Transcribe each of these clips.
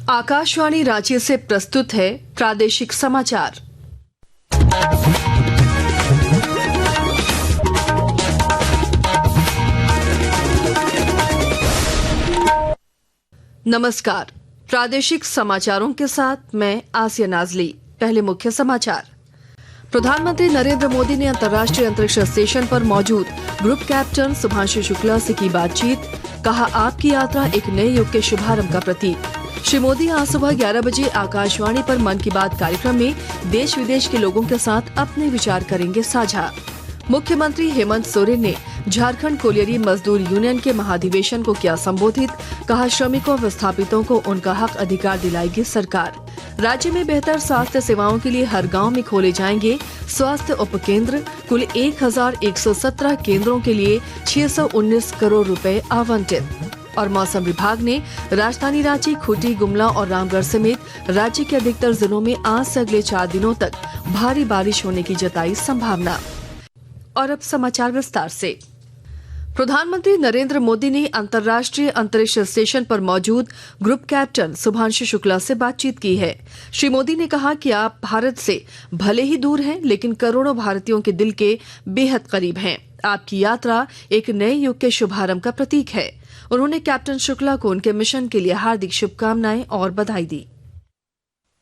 आकाशवाणी रांची से प्रस्तुत है प्रादेशिक समाचार। नमस्कार, प्रादेशिक समाचारों के साथ मैं आसिया नाजली। पहले मुख्य समाचार। प्रधानमंत्री नरेंद्र मोदी ने अंतर्राष्ट्रीय अंतरिक्ष स्टेशन पर मौजूद ग्रुप कैप्टन सुभांशु शुक्ला से की बातचीत। कहा, आपकी यात्रा एक नए युग के शुभारंभ का प्रतीक। श्री मोदी आज सुबह 11 बजे आकाशवाणी पर मन की बात कार्यक्रम में देश विदेश के लोगों के साथ अपने विचार करेंगे साझा। मुख्यमंत्री हेमंत सोरेन ने झारखंड कोलियरी मजदूर यूनियन के महाधिवेशन को किया संबोधित। कहा, श्रमिकों विस्थापितों को उनका हक अधिकार दिलाएगी सरकार। राज्य में बेहतर स्वास्थ्य सेवाओं के लिए हर गांव में खोले जाएंगे स्वास्थ्य उपकेंद्र। कुल 1117 केंद्रों के लिए 619 करोड़ रुपए आवंटित। और मौसम विभाग ने राजधानी रांची, खूंटी, गुमला और रामगढ़ समेत राज्य के अधिकतर जिलों में आज से अगले 4 दिनों तक भारी बारिश होने की जताई संभावना। और अब समाचार विस्तार से। प्रधानमंत्री नरेंद्र मोदी ने अंतर्राष्ट्रीय अंतरिक्ष स्टेशन पर मौजूद ग्रुप कैप्टन सुभांशु शुक्ला से बातचीत की है। श्री मोदी ने कहा कि आप भारत से भले ही दूर हैं, लेकिन करोड़ों भारतीयों के दिल के बेहद करीब हैं। आपकी यात्रा एक नए युग के शुभारंभ का प्रतीक है। उन्होंने कैप्टन शुक्ला को उनके मिशन के लिए हार्दिक शुभकामनाएं और बधाई दी।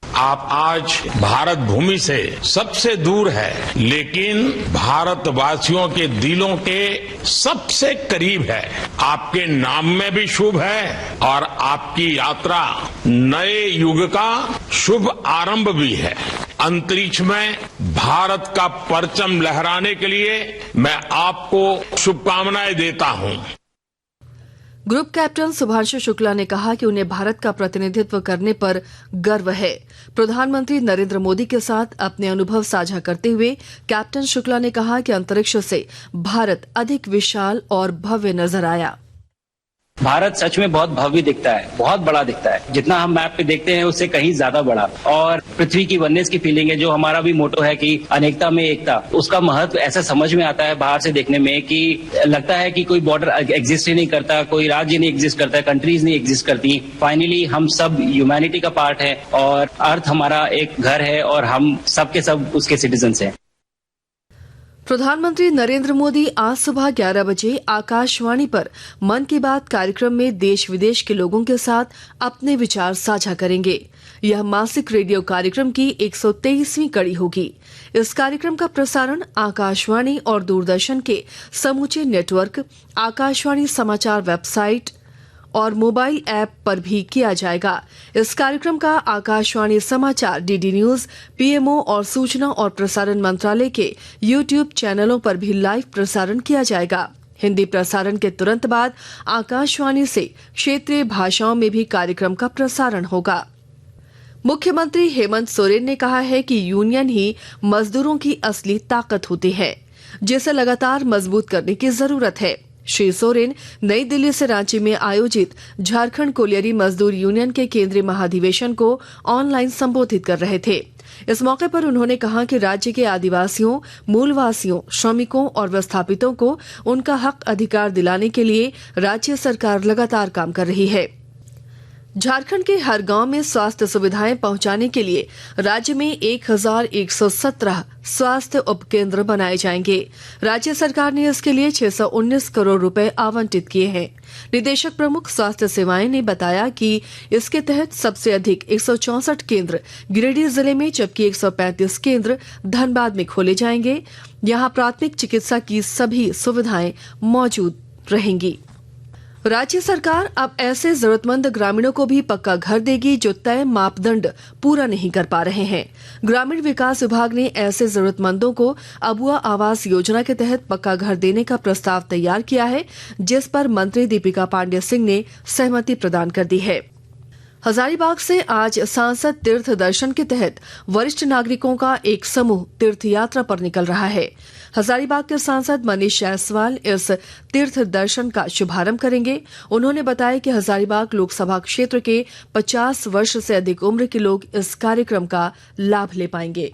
आप आज भारत भूमि से सबसे दूर है, लेकिन भारतवासियों के दिलों के सबसे करीब है। आपके नाम में भी शुभ है और आपकी यात्रा नए युग का शुभ आरंभ भी है। अंतरिक्ष में भारत का परचम लहराने के लिए मैं आपको शुभकामनाएं देता हूं। ग्रुप कैप्टन सुभांशु शुक्ला ने कहा कि उन्हें भारत का प्रतिनिधित्व करने पर गर्व है। प्रधानमंत्री नरेंद्र मोदी के साथ अपने अनुभव साझा करते हुए कैप्टन शुक्ला ने कहा कि अंतरिक्ष से भारत अधिक विशाल और भव्य नजर आया। भारत सच में बहुत भव्य दिखता है, बहुत बड़ा दिखता है। जितना हम मैप पे देखते हैं उससे कहीं ज्यादा बड़ा। और पृथ्वी की वननेस की फीलिंग है, जो हमारा भी मोटो है कि अनेकता में एकता, उसका महत्व ऐसा समझ में आता है बाहर से देखने में कि लगता है कि कोई बॉर्डर एग्जिस्ट ही नहीं करता, कोई राज्य नहीं एग्जिस्ट करता, कंट्रीज नहीं एग्जिस्ट करती। फाइनली हम सब ह्यूमैनिटी का पार्ट है और अर्थ हमारा एक घर है और हम सबके सब उसके सिटीजन्स हैं। प्रधानमंत्री नरेंद्र मोदी आज सुबह 11 बजे आकाशवाणी पर मन की बात कार्यक्रम में देश विदेश के लोगों के साथ अपने विचार साझा करेंगे। यह मासिक रेडियो कार्यक्रम की 123वीं कड़ी होगी। इस कार्यक्रम का प्रसारण आकाशवाणी और दूरदर्शन के समूचे नेटवर्क, आकाशवाणी समाचार वेबसाइट और मोबाइल ऐप पर भी किया जाएगा। इस कार्यक्रम का आकाशवाणी समाचार, डीडी न्यूज, पीएमओ और सूचना और प्रसारण मंत्रालय के यूट्यूब चैनलों पर भी लाइव प्रसारण किया जाएगा। हिंदी प्रसारण के तुरंत बाद आकाशवाणी से क्षेत्रीय भाषाओं में भी कार्यक्रम का प्रसारण होगा। मुख्यमंत्री हेमंत सोरेन ने कहा है कि यूनियन ही मजदूरों की असली ताकत होती है, जिसे लगातार मजबूत करने की जरूरत है। श्री सोरेन नई दिल्ली से रांची में आयोजित झारखंड कोलियरी मजदूर यूनियन के केंद्रीय महाधिवेशन को ऑनलाइन संबोधित कर रहे थे। इस मौके पर उन्होंने कहा कि राज्य के आदिवासियों, मूलवासियों, श्रमिकों और विस्थापितों को उनका हक अधिकार दिलाने के लिए राज्य सरकार लगातार काम कर रही है। झारखंड के हर गांव में स्वास्थ्य सुविधाएं पहुंचाने के लिए राज्य में 1117 स्वास्थ्य उपकेंद्र बनाए जाएंगे। राज्य सरकार ने इसके लिए 619 करोड़ रुपए आवंटित किए हैं। निदेशक प्रमुख स्वास्थ्य सेवाएं ने बताया कि इसके तहत सबसे अधिक 164 केंद्र गिरिडीह जिले में, जबकि 135 केंद्र धनबाद में खोले जाएंगे। यहां प्राथमिक चिकित्सा की सभी सुविधाएं मौजूद रहेंगी। राज्य सरकार अब ऐसे जरूरतमंद ग्रामीणों को भी पक्का घर देगी जो तय मापदंड पूरा नहीं कर पा रहे हैं। ग्रामीण विकास विभाग ने ऐसे जरूरतमंदों को अबुआ आवास योजना के तहत पक्का घर देने का प्रस्ताव तैयार किया है, जिस पर मंत्री दीपिका पांडेय सिंह ने सहमति प्रदान कर दी है। हजारीबाग से आज सांसद तीर्थ दर्शन के तहत वरिष्ठ नागरिकों का एक समूह तीर्थ यात्रा पर निकल रहा है। हजारीबाग के सांसद मनीष जायसवाल इस तीर्थ दर्शन का शुभारंभ करेंगे। उन्होंने बताया कि हजारीबाग लोकसभा क्षेत्र के 50 वर्ष से अधिक उम्र के लोग इस कार्यक्रम का लाभ ले पाएंगे।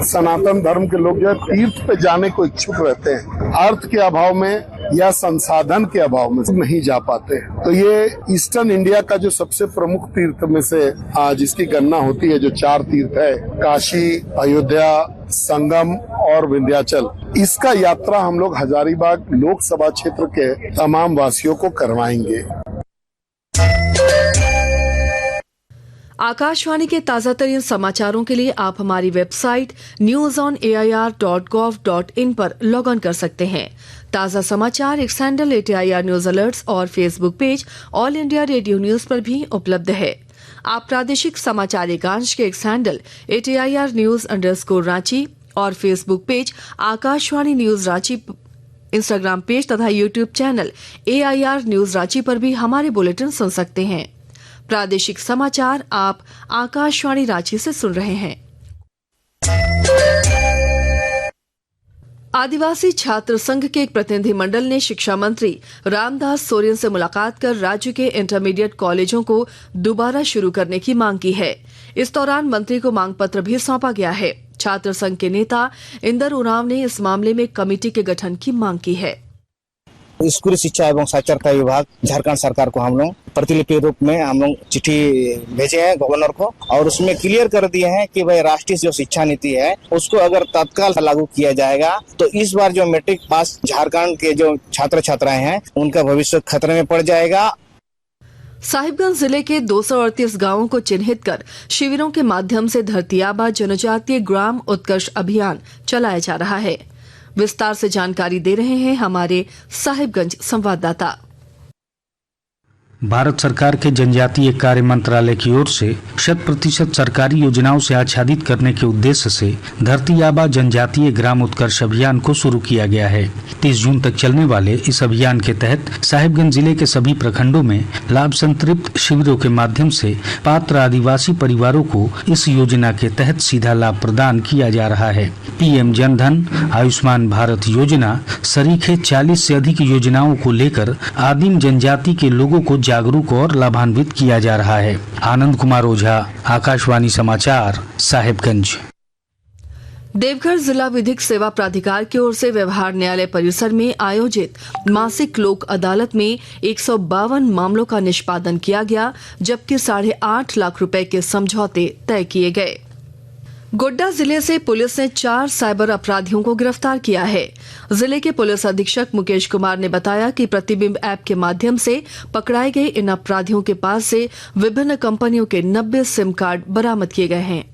सनातन धर्म के लोग जो है तीर्थ पे जाने को इच्छुक रहते हैं। अर्थ के अभाव में या संसाधन के अभाव में नहीं जा पाते। तो ये ईस्टर्न इंडिया का जो सबसे प्रमुख तीर्थ में से जिसकी गणना होती है, जो 4 तीर्थ है, काशी, अयोध्या, संगम और विंध्याचल, इसका यात्रा हम लोग हजारीबाग लोकसभा क्षेत्र के तमाम वासियों को करवाएंगे। आकाशवाणी के ताजा तरीन समाचारों के लिए आप हमारी वेबसाइट newsonair.gov.in पर लॉग ऑन कर सकते हैं। ताजा समाचार X handle @AIR news alerts और Facebook page All India Radio news पर भी उपलब्ध है। आप प्रादेशिक समाचार एकांश के एक्स हैंडल @AIR न्यूज_रांची और Facebook page Akashvani news Ranchi, Instagram page तथा YouTube channel AIR news Ranchi पर भी हमारे बुलेटिन सुन सकते हैं। प्रादेशिक समाचार आप आकाशवाणी रांची से सुन रहे हैं। आदिवासी छात्र संघ के एक प्रतिनिधिमंडल ने शिक्षा मंत्री रामदास सोरेन से मुलाकात कर राज्य के इंटरमीडिएट कॉलेजों को दोबारा शुरू करने की मांग की है। इस दौरान मंत्री को मांग पत्र भी सौंपा गया है। छात्र संघ के नेता इंदर उरांव ने इस मामले में कमेटी के गठन की मांग की है। स्कूली शिक्षा एवं साक्षरता विभाग झारखंड सरकार को हम लोग प्रतिलिपि रूप में हम लोग चिट्ठी भेजे हैं गवर्नर को, और उसमें क्लियर कर दिए हैं कि भाई राष्ट्रीय जो शिक्षा नीति है उसको अगर तत्काल लागू किया जाएगा तो इस बार जो मैट्रिक पास झारखंड के जो छात्र छात्राएं हैं उनका भविष्य खतरे में पड़ जाएगा। साहिबगंज जिले के 238 गांवों को चिन्हित कर शिविरों के माध्यम से धरती आबा जनजातीय ग्राम उत्कर्ष अभियान चलाया जा रहा है। विस्तार से जानकारी दे रहे हैं हमारे साहिबगंज संवाददाता। भारत सरकार के जनजातीय कार्य मंत्रालय की ओर से 100% सरकारी योजनाओं से आच्छादित करने के उद्देश्य से धरती आबा जनजातीय ग्राम उत्कर्ष अभियान को शुरू किया गया है। 30 जून तक चलने वाले इस अभियान के तहत साहिबगंज जिले के सभी प्रखंडों में लाभ संतृप्त शिविरों के माध्यम से पात्र आदिवासी परिवारों को इस योजना के तहत सीधा लाभ प्रदान किया जा रहा है। PM जनधन, आयुष्मान भारत योजना सरीखे 40 से अधिक योजनाओं को लेकर आदिम जनजाति के लोगों को जागरूक और लाभान्वित किया जा रहा है। आनंद कुमार ओझा, आकाशवाणी समाचार, साहिबगंज। देवघर जिला विधिक सेवा प्राधिकार की ओर से व्यवहार न्यायालय परिसर में आयोजित मासिक लोक अदालत में 152 मामलों का निष्पादन किया गया, जबकि 8.5 लाख रुपए के समझौते तय किए गए। गोड्डा जिले से पुलिस ने 4 साइबर अपराधियों को गिरफ्तार किया है। जिले के पुलिस अधीक्षक मुकेश कुमार ने बताया कि प्रतिबिंब ऐप के माध्यम से पकड़ाए गए इन अपराधियों के पास से विभिन्न कंपनियों के 90 सिम कार्ड बरामद किए गए हैं।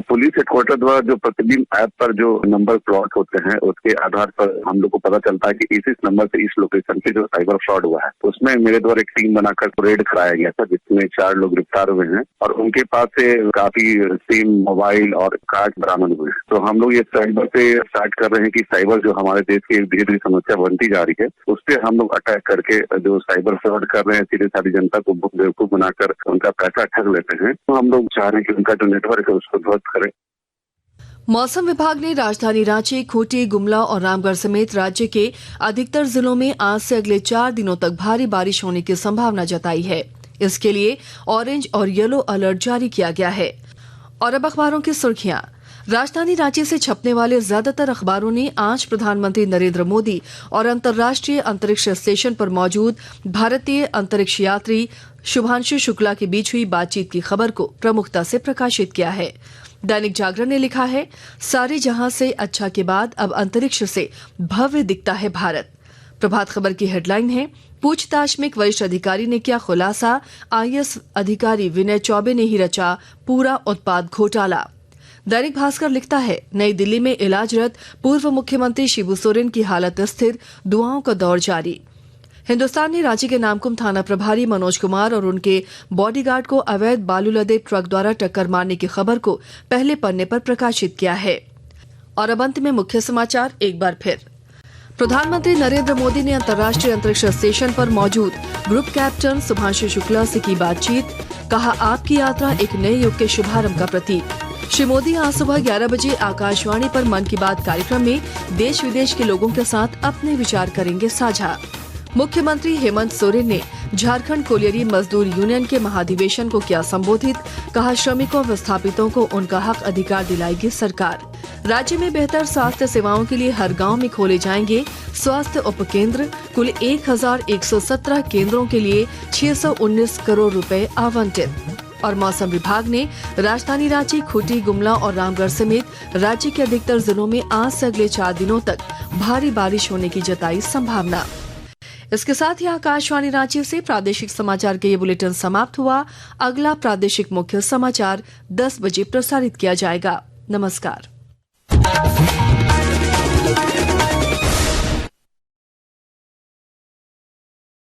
पुलिस हेडक्वार्टर द्वारा जो प्रतिबिंब ऐप पर जो नंबर प्लॉट होते हैं उसके आधार पर हम लोग को पता चलता है कि इस नंबर से इस लोकेशन पे जो साइबर फ्रॉड हुआ है उसमें मेरे द्वारा एक टीम बनाकर रेड कराया गया था, जिसमें 4 लोग गिरफ्तार हुए हैं और उनके पास से काफी सिम, मोबाइल और कार्ड बरामद हुए। तो हम लोग ये साइबर पे स्टार्ट कर रहे हैं कि साइबर जो हमारे देश की धीरे धीरे समस्या बनती जा रही है उस पर हम लोग अटैक करके जो साइबर फ्रॉड कर रहे हैं, सीधे सारी जनता को बेवकूफ बनाकर उनका पैसा ठग लेते हैं। तो हम लोग चाह रहे हैं कि उनका जो नेटवर्क है उसको ध्वस्त करें। मौसम विभाग ने राजधानी रांची, खूंटी, गुमला और रामगढ़ समेत राज्य के अधिकतर जिलों में आज से अगले 4 दिनों तक भारी बारिश होने की संभावना जताई है। इसके लिए ऑरेंज और येलो अलर्ट जारी किया गया है। और अब अखबारों की सुर्खियां। राजधानी रांची से छपने वाले ज्यादातर अखबारों ने आज प्रधानमंत्री नरेंद्र मोदी और अंतर्राष्ट्रीय अंतरिक्ष स्टेशन पर मौजूद भारतीय अंतरिक्ष यात्री शुभांशु शुक्ला के बीच हुई बातचीत की खबर को प्रमुखता से प्रकाशित किया है। दैनिक जागरण ने लिखा है, सारे जहां से अच्छा के बाद अब अंतरिक्ष से भव्य दिखता है भारत। प्रभात खबर की हेडलाइन है, पूछताछ में एक वरिष्ठ अधिकारी ने किया खुलासा, IAS अधिकारी विनय चौबे ने ही रचा पूरा उत्पाद घोटाला। दैनिक भास्कर लिखता है, नई दिल्ली में इलाजरत पूर्व मुख्यमंत्री शिबू सोरेन की हालत स्थिर, दुआओं का दौर जारी। हिंदुस्तान ने रांची के नामकुम थाना प्रभारी मनोज कुमार और उनके बॉडीगार्ड को अवैध बालू लदे ट्रक द्वारा टक्कर मारने की खबर को पहले पन्ने पर प्रकाशित किया है। और अब अंत में मुख्य समाचार एक बार फिर। प्रधानमंत्री नरेंद्र मोदी ने अंतर्राष्ट्रीय अंतरिक्ष स्टेशन पर मौजूद ग्रुप कैप्टन शुभांशु शुक्ला से की बातचीत, कहा आपकी यात्रा एक नए युग के शुभारंभ का प्रतीक। श्री मोदी आज सुबह 11 बजे आकाशवाणी पर मन की बात कार्यक्रम में देश विदेश के लोगों के साथ अपने विचार करेंगे साझा। मुख्यमंत्री हेमंत सोरेन ने झारखंड कोलियरी मजदूर यूनियन के महाधिवेशन को किया संबोधित, कहा श्रमिकों विस्थापितों को उनका हक अधिकार दिलाएगी सरकार। राज्य में बेहतर स्वास्थ्य सेवाओं के लिए हर गांव में खोले जाएंगे स्वास्थ्य उपकेंद्र। कुल 1117 केंद्रों के लिए 619 करोड़ रुपए आवंटित। और मौसम विभाग ने राजधानी रांची, खूंटी, गुमला और रामगढ़ समेत राज्य के अधिकतर जिलों में आज से अगले 4 दिनों तक भारी बारिश होने की जताई संभावना। इसके साथ ही आकाशवाणी रांची से प्रादेशिक समाचार के ये बुलेटिन समाप्त हुआ। अगला प्रादेशिक मुख्य समाचार 10 बजे प्रसारित किया जाएगा। नमस्कार।